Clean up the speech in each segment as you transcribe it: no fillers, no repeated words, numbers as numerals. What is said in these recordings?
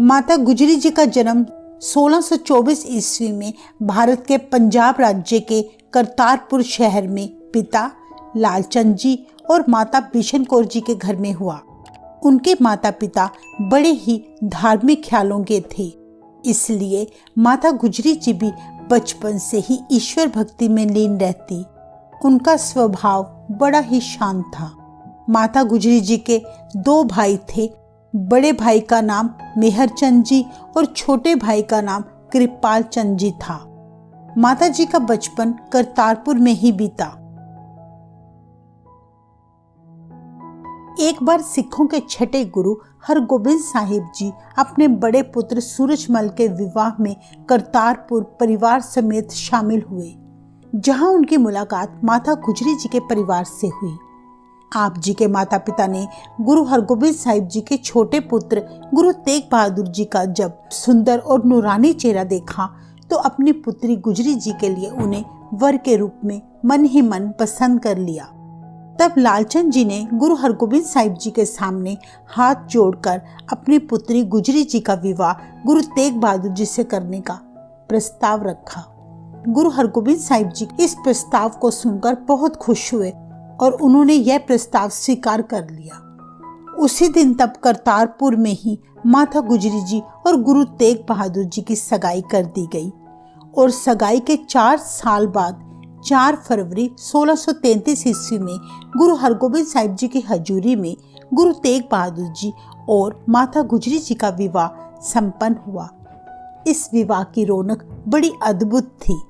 माता गुजरी जी का जन्म 1624 ईस्वी में भारत के पंजाब राज्य के करतारपुर शहर में पिता लालचंद जी और माता बिशन कौर जी के घर में हुआ। उनके माता पिता बड़े ही धार्मिक ख्यालों के थे, इसलिए माता गुजरी जी भी बचपन से ही ईश्वर भक्ति में लीन रहती। उनका स्वभाव बड़ा ही शांत था। माता गुजरी जी के 2 भाई थे। बड़े भाई का नाम मेहर चंद जी और छोटे भाई का नाम कृपाल चंद जी था। माता जी का बचपन करतारपुर में ही बीता। एक बार सिखों के छठे गुरु हरगोबिंद साहिब जी अपने बड़े पुत्र सूरजमल के विवाह में करतारपुर परिवार समेत शामिल हुए, जहां उनकी मुलाकात माता गुजरी जी के परिवार से हुई। आप जी के माता पिता ने गुरु हरगोबिंद साहिब जी के छोटे पुत्र गुरु तेग बहादुर जी का जब सुंदर और नूरानी चेहरा देखा तो अपनी पुत्री गुजरी जी के लिए उन्हें वर के रूप में मन ही मन पसंद कर लिया। तब लालचंद जी ने गुरु हरगोबिंद साहिब जी के सामने हाथ जोड़कर अपनी पुत्री गुजरी जी का विवाह गुरु तेग बहादुर जी से करने का प्रस्ताव रखा। गुरु हरगोबिंद साहिब जी इस प्रस्ताव को सुनकर बहुत खुश हुए और उन्होंने यह प्रस्ताव स्वीकार कर लिया। उसी दिन तब करतारपुर में ही माता गुजरी जी और गुरु तेग बहादुर जी की सगाई कर दी गई और सगाई के 4 साल बाद 4 फरवरी 1633 ईस्वी में गुरु हरगोबिंद साहिब जी की हजूरी में गुरु तेग बहादुर जी और माता गुजरी जी का विवाह संपन्न हुआ। इस विवाह की रौनक बड़ी अद्भुत थी।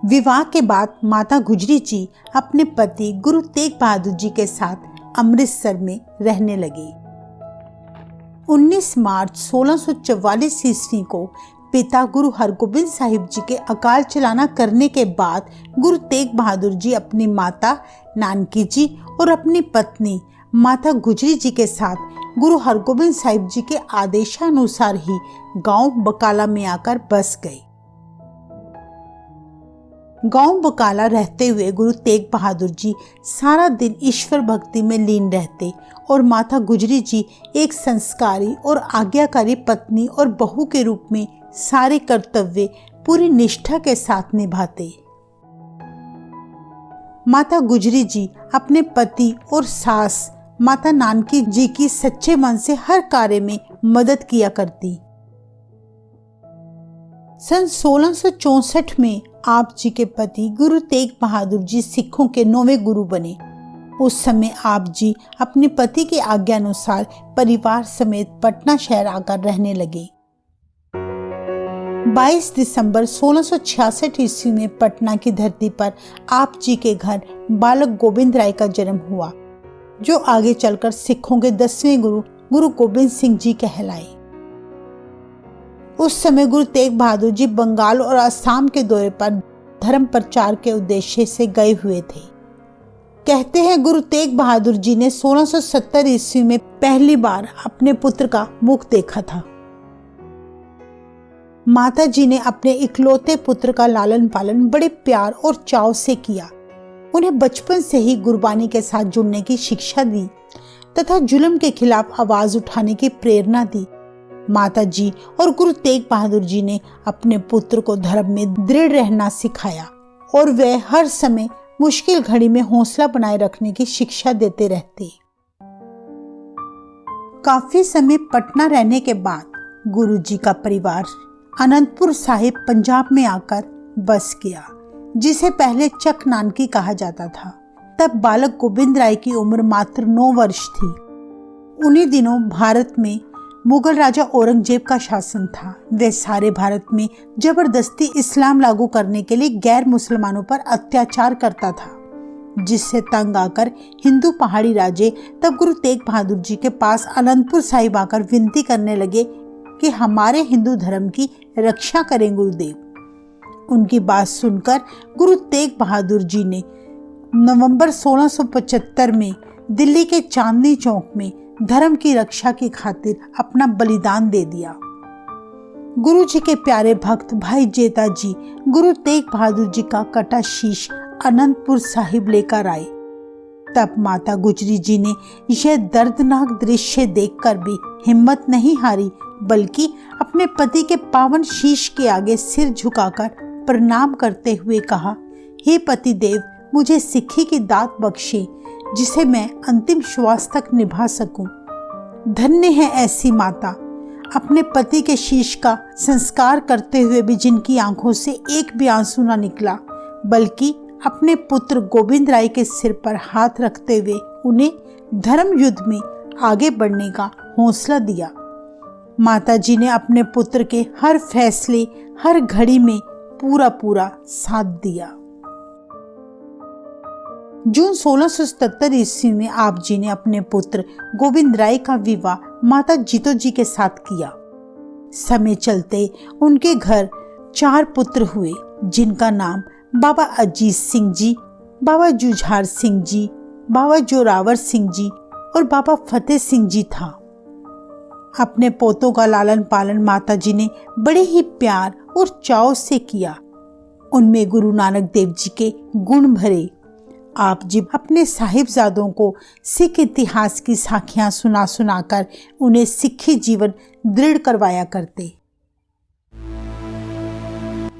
विवाह के बाद माता गुजरी जी अपने पति गुरु तेग बहादुर जी के साथ अमृतसर में रहने लगे। 19 मार्च 1644 ईस्वी को पिता गुरु हरगोबिंद साहिब जी के अकाल चलाना करने के बाद गुरु तेग बहादुर जी अपनी माता नानकी जी और अपनी पत्नी माता गुजरी जी के साथ गुरु हरगोबिंद साहिब जी के आदेशानुसार ही गांव बकाला में आकर बस गए। गांव बकाला रहते हुए गुरु तेग बहादुर जी सारा दिन ईश्वर भक्ति में लीन रहते और माता गुजरी जी एक संस्कारी और आज्ञाकारी पत्नी और बहू के रूप में सारे कर्तव्य पूरी निष्ठा के साथ निभाते। माता गुजरी जी अपने पति और सास माता नानकी जी की सच्चे मन से हर कार्य में मदद किया करती। सन 1664 में आप जी के पति गुरु तेग बहादुर जी सिखों के 9वें गुरु बने। उस समय आप जी अपने पति की आज्ञा अनुसार परिवार समेत पटना शहर आकर रहने लगे। 22 दिसंबर 1666 ईस्वी में पटना की धरती पर आप जी के घर बालक गोविंद राय का जन्म हुआ, जो आगे चलकर सिखों के 10वें गुरु गुरु गोबिंद सिंह जी कहलाए। उस समय गुरु तेग बहादुर जी बंगाल और असम के दौरे पर धर्म प्रचार के उद्देश्य से गए हुए थे। कहते हैं गुरु तेग बहादुर जी ने 1670 ईस्वी में पहली बार अपने पुत्र का मुख देखा था। माता जी ने अपने इकलौते पुत्र का लालन पालन बड़े प्यार और चाव से किया। उन्हें बचपन से ही गुरबानी के साथ जुड़ने की शिक्षा दी तथा जुल्म के खिलाफ आवाज उठाने की प्रेरणा दी। माता जी और गुरु तेग बहादुर जी ने अपने पुत्र को धर्म में दृढ़ रहना सिखाया और वे हर समय मुश्किल घड़ी में हौसला बनाए रखने की शिक्षा देते रहते। काफी समय पटना रहने के बाद गुरु जी का परिवार अनंतपुर साहिब पंजाब में आकर बस गया, जिसे पहले चक नानकी कहा जाता था। तब बालक गोविंद राय की उम्र मात्र 9 वर्ष थी। उन्हीं दिनों भारत में मुगल राजा औरंगजेब का शासन था। वे सारे भारत में जबरदस्ती इस्लाम लागू करने के लिए गैर मुसलमानों पर अत्याचार करता था, जिससे तंग आकर हिंदू पहाड़ी राजे तब गुरु तेग बहादुर जी के पास अनंतपुर साहिब आकर विनती करने लगे कि हमारे हिंदू धर्म की रक्षा करें गुरुदेव। उनकी बात सुनकर गुरु तेग बहादुर जी ने नवंबर 1675 में दिल्ली के चांदनी चौक में धर्म की रक्षा की खातिर अपना बलिदान दे दिया। गुरु जी के प्यारे भक्त भाई जेता जी गुरु तेग बहादुर जी का कटा शीश अनंतपुर साहिब लेकर आए। तब माता गुजरी जी ने यह दर्दनाक दृश्य देखकर भी हिम्मत नहीं हारी, बल्कि अपने पति के पावन शीश के आगे सिर झुकाकर प्रणाम करते हुए कहा, हे पति देव, मुझे सिक्खी की दात बख्शे जिसे मैं अंतिम श्वास तक निभा सकूं। धन्य है ऐसी माता, अपने पति के शीश का संस्कार करते हुए भी जिनकी आंखों से एक भी आंसू न निकला, बल्कि अपने पुत्र गोविंद राय के सिर पर हाथ रखते हुए उन्हें धर्म युद्ध में आगे बढ़ने का हौसला दिया। माता जी ने अपने पुत्र के हर फैसले, हर घड़ी में पूरा साथ दिया। जून 1677 ईस्वी में आप जी ने अपने पुत्र गोविंद राय का विवाह माता जीतो जी के साथ किया। समय चलते उनके घर 4 पुत्र हुए, जिनका नाम बाबा अजीत सिंह जी, बाबा जुझार सिंह जी, बाबा जोरावर सिंह जी और बाबा फतेह सिंह जी था। अपने पोतों का लालन पालन माता जी ने बड़े ही प्यार और चाव से किया। उनमें गुरु नानक देव जी के गुण भरे। आप जी अपने साहिबजादों को सिख इतिहास की साखियां सुना सुनाकर उन्हें सिक्खी जीवन दृढ़ करवाया करते।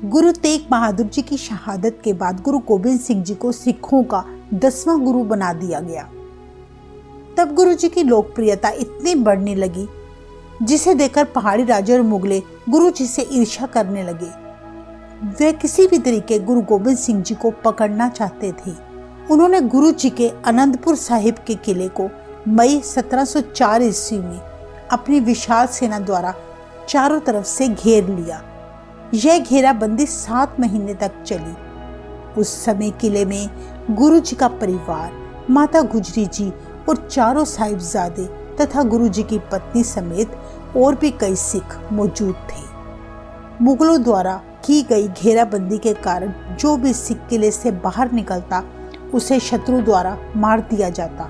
गुरु तेग बहादुर जी की शहादत के बाद गुरु गोबिंद सिंह जी को सिखों का 10वां गुरु बना दिया गया। तब गुरु जी की लोकप्रियता इतनी बढ़ने लगी, जिसे देखकर पहाड़ी राजा और मुगले गुरु जी से ईर्ष्या करने लगे। वे किसी भी तरीके गुरु गोबिंद सिंह जी को पकड़ना चाहते थे। उन्होंने गुरु जी के आनंदपुर साहिब के किले को मई 1704 ईस्वी में अपनी विशाल सेना द्वारा चारों तरफ से घेर लिया। यह घेराबंदी 7 महीने तक चली। उस समय किले में गुरु जी का परिवार, माता गुजरी जी और चारों साहिबजादे तथा गुरु जी की पत्नी समेत और भी कई सिख मौजूद थे। मुगलों द्वारा की गई घेराबंदी के कारण जो भी सिख किले से बाहर निकलता उसे शत्रु द्वारा मार दिया जाता।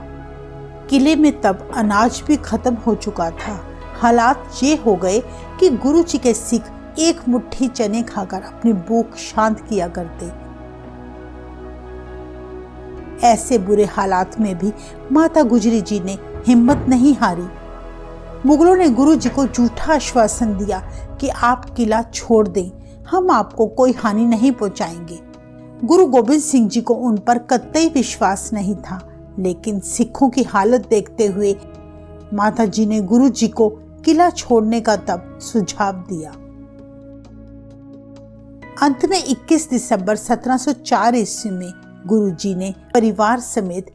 किले में तब अनाज भी खत्म हो चुका था। हालात ये हो गए कि गुरु जी के सिख एक मुट्ठी चने खाकर अपनी भूख शांत किया करते। ऐसे बुरे हालात में भी माता गुजरी जी ने हिम्मत नहीं हारी। मुगलों ने गुरु जी को झूठा आश्वासन दिया कि आप किला छोड़ दें, हम आपको कोई हानि नहीं पहुंचाएंगे। गुरु गोबिंद सिंह जी को उन पर कतई विश्वास नहीं था, लेकिन सिखों की हालत देखते हुए माता जी ने गुरु जी को किला छोड़ने का तब सुझाव दिया। अंत में 21 दिसंबर 1704 ईस्वी में गुरु जी ने परिवार समेत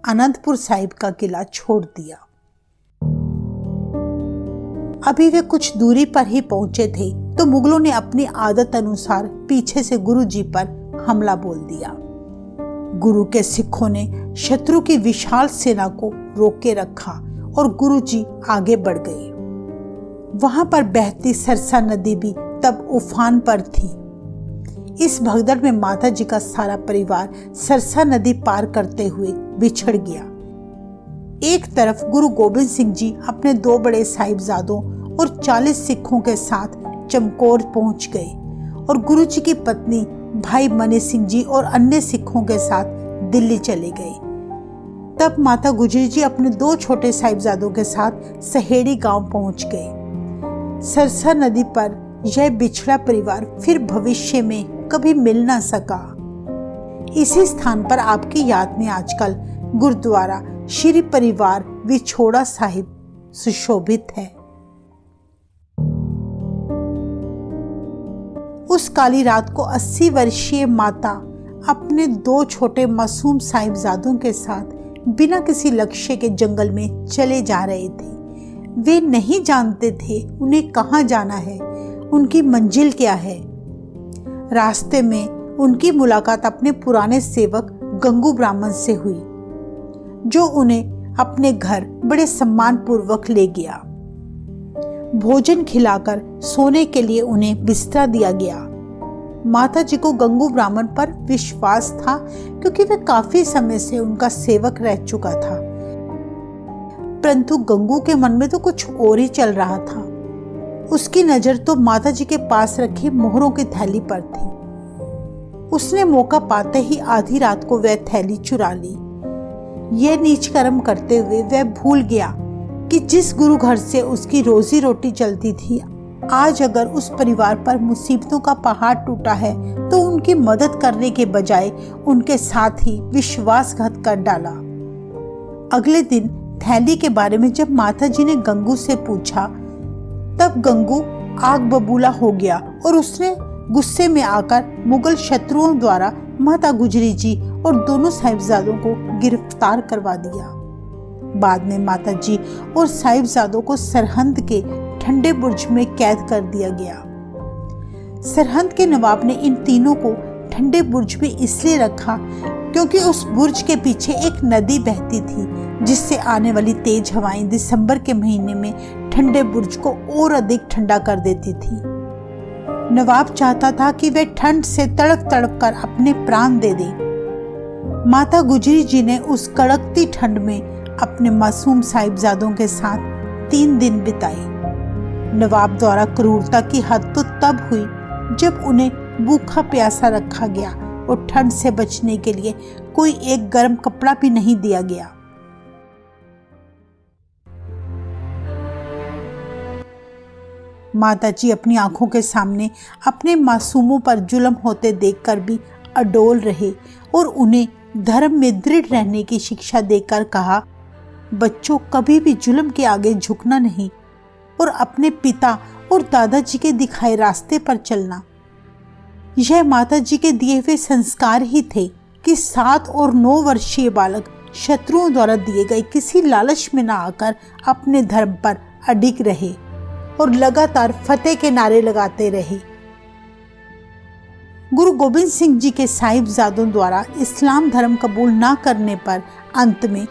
आनंदपुर साहिब का किला छोड़ दिया। अभी वे कुछ दूरी पर ही पहुंचे थे तो मुगलों ने अपनी आदत अनुसार पीछे से गुरु जी पर हमला बोल दिया। गुरु के सिखों ने शत्रु की विशाल सेना को रोके रखा और गुरु जी आगे बढ़ गए। वहां पर बहती सरसा नदी भी तब उफान पर थी। इस भगदड़ में माता जी का सारा परिवार सरसा नदी पार करते हुए बिछड़ गया। एक तरफ गुरु गोबिंद सिंह जी अपने 2 बड़े साहिबजादों और 40 सिखों के साथ चमकौर पहुंच गए और गुरु जी की पत्नी भाई मनी सिंह जी और अन्य सिखों के साथ दिल्ली चले गए। तब माता गुजरी जी अपने 2 छोटे साहिबजादों के साथ सहेड़ी गांव पहुंच गए। सरसा नदी पर यह बिछड़ा परिवार फिर भविष्य में कभी मिल ना सका। इसी स्थान पर आपकी याद में आजकल गुरुद्वारा श्री परिवार विछोड़ा साहिब सुशोभित है। उस काली रात को 80 वर्षीय माता अपने 2 छोटे मासूम साहिबजादों के साथ बिना किसी लक्ष्य के जंगल में चले जा रहे थे। वे नहीं जानते थे उन्हें कहाँ जाना है, उनकी मंजिल क्या है। रास्ते में उनकी मुलाकात अपने पुराने सेवक गंगू ब्राह्मण से हुई, जो उन्हें अपने घर बड़े सम्मान पूर्वक ले गया। भोजन खिलाकर सोने के लिए उन्हें बिस्तरा दिया गया। माता जी को गंगू ब्राह्मण पर विश्वास था, क्योंकि वे काफी समय से उनका सेवक रह चुका था। परंतु गंगू के मन में तो कुछ और ही चल रहा था। उसकी नजर तो माता जी के पास रखी मोहरों की थैली पर थी। उसने मौका पाते ही आधी रात को वह थैली चुरा ली। यह नीच कर्म करते हुए वह भूल गया कि जिस गुरु घर से उसकी रोजी रोटी चलती थी, आज अगर उस परिवार पर मुसीबतों का पहाड़ टूटा है तो उनकी मदद करने के बजाय उनके साथ ही विश्वासघात कर डाला। अगले दिन थैली के बारे में जब माताजी ने गंगू से पूछा, तब गंगू आग बबूला हो गया और उसने गुस्से में आकर मुगल शत्रुओं द्वारा माता गुजरी जी और दोनों साहिबजादों को गिरफ्तार करवा दिया। बाद में माताजी और साहिबजादों को सरहंद के ठंडे बुर्ज में कैद कर दिया गया। सरहंद के नवाब ने इन तीनों को ठंडे बुर्ज में इसलिए रखा क्योंकि उस बुर्ज के पीछे एक नदी बहती थी, जिससे आने वाली तेज हवाएं दिसंबर के महीने में ठंडे बुर्ज को और अधिक ठंडा कर देती थी। नवाब चाहता था कि वे ठंड से तड़प तड़प कर अपने प्राण दे दे। माता गुजरी जी ने उस कड़कती ठंड में अपने मासूम साहिबजादों के साथ 3 दिन बिताए। नवाब द्वारा क्रूरता की हद तो तब हुई जब उन्हें भूखा प्यासा रखा गया और ठंड से बचने के लिए कोई एक गर्म कपड़ा भी नहीं दिया गया। माताजी अपनी आंखों के सामने अपने मासूमों पर जुल्म होते देखकर भी अडोल रहे और उन्हें धर्म में दृढ़ रहने की शिक्षा देकर कहा, बच्चों, कभी भी जुल्म के आगे झुकना नहीं और अपने पिता और दादाजी के दिखाए रास्ते पर चलना। यह माताजी के दिए हुए संस्कार ही थे कि 7 और 9 वर्षीय बालक शत्रुओं द्वारा दिए गए किसी लालच में न आकर अपने धर्म पर अडिग रहे और लगातार फतेह के नारे लगाते रहे। गुरु गोबिंद सिंह जी के साहिबजादों द्वारा इस्लाम धर्म कबूल न करने पर अंत में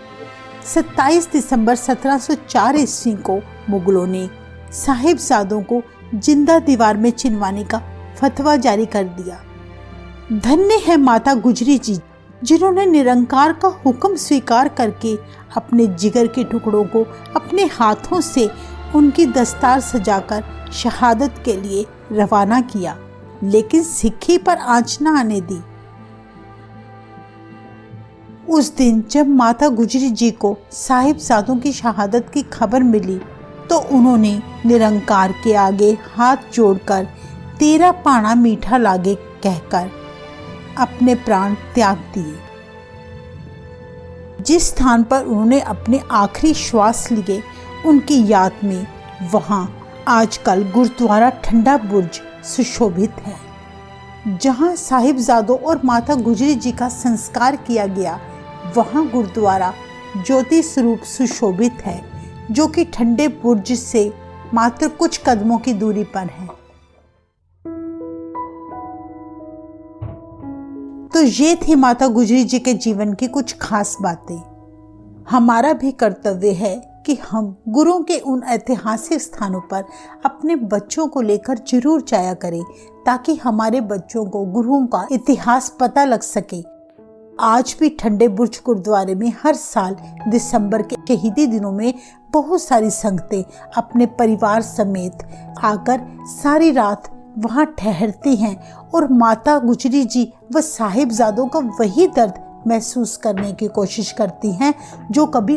27 दिसंबर 1704 ईस्वी को मुगलों ने साहिबजादों को जिंदा दीवार में चिनवाने का फतवा जारी कर दिया। धन्य है माता गुजरी जी, जिन्होंने निरंकार का हुक्म स्वीकार करके अपने जिगर के टुकड़ों को अपने हाथों से उनकी दस्तार सजाकर शहादत के लिए रवाना किया, लेकिन सिक्खी पर आंच न आने दी। उस दिन जब माता गुजरी जी को साहिबजादों की शहादत की खबर मिली तो उन्होंने निरंकार के आगे हाथ जोड़कर 13 पाना मीठा लागे कहकर अपने प्राण त्याग दिए। जिस स्थान पर उन्होंने अपने आखिरी श्वास लिए, उनकी याद में वहां आजकल गुरुद्वारा ठंडा बुर्ज सुशोभित है। जहां साहिबजादों और माता गुजरी जी का संस्कार किया गया, वहां गुरुद्वारा ज्योति स्वरूप सुशोभित है, जो कि ठंडे बुर्ज से मात्र कुछ कदमों की दूरी पर है। तो ये थी माता गुजरी जी के जीवन की कुछ खास बातें। हमारा भी कर्तव्य है कि हम गुरुओं के उन ऐतिहासिक स्थानों पर अपने बच्चों को लेकर जरूर जाया करें, ताकि हमारे बच्चों को गुरुओं का इतिहास पता लग सके। आज भी ठंडे बुर्ज गुरुद्वारे में हर साल दिसंबर के शहीदी दिनों में बहुत सारी संगतें अपने परिवार समेत आकर सारी रात वहां ठहरती हैं और माता गुजरी जी व साहिबजादों का वही दर्द महसूस करने की कोशिश करती हैं जो कभी